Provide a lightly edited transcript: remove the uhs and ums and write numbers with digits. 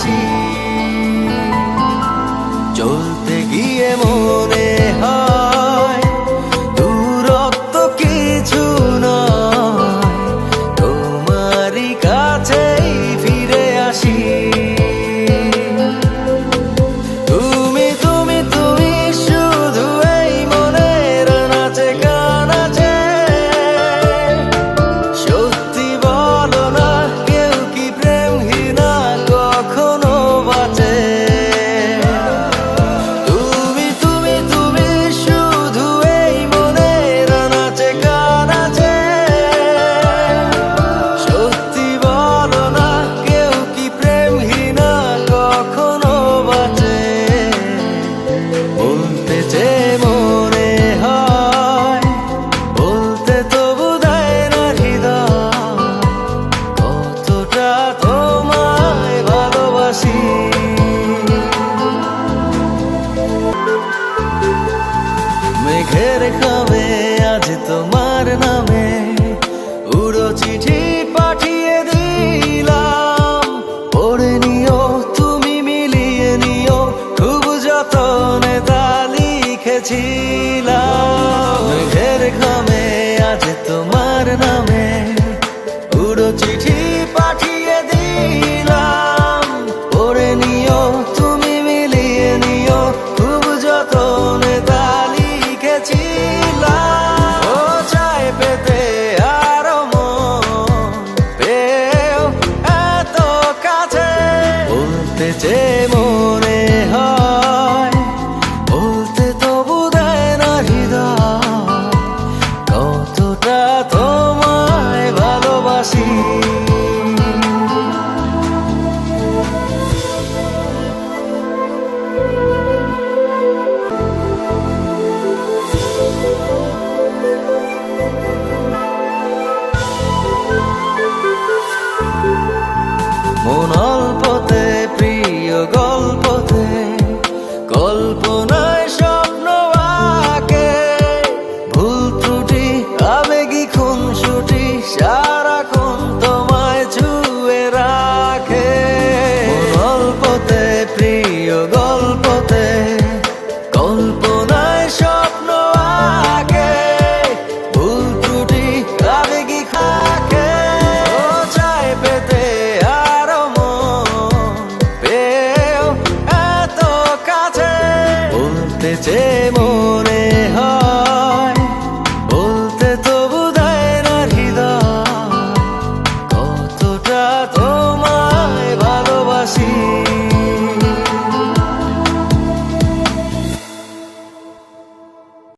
ভালোবাসি। চলতে গিয়ে মনে হয় দূরত্ব কিছু নয়, তোমারই কাছেই ফিরে আসি। তুমি তুমি তুমি শুধু এই মনের নাচে গানাচে। সত্যি বলো না, কেউ কি প্রেমহীনা কখনো বাঁচে? তুমি তুমি তুমি শুধু এই মনের নাচে গানাচে। সত্যি বলো না, কেউ কি প্রেমহীনা কখনো বাঁচে? বলতে চেয়ে মনে হয়, বলতে তবু দেয় না হৃদয়, কতটা তোমায় ভালোবাসি। মেঘের খামে আজ তোমার নামে উড়ো চিঠি পাঠিয়ে দিলাম। পড়ে নিও, তুমি মিলিয়ে নিও, খুব যতনে তা লিখেছিলাম। মেঘের খামে আজ তোমার নামে উড়ো চিঠি পাঠিয়ে দিলাম। পড়ে নিও, তুমি মিলিয়ে নিও, খুব যতনে তা লিখেছিলাম। ও চায় পেতে আরো মন পেও এত কাছে, বলতে চেয়ে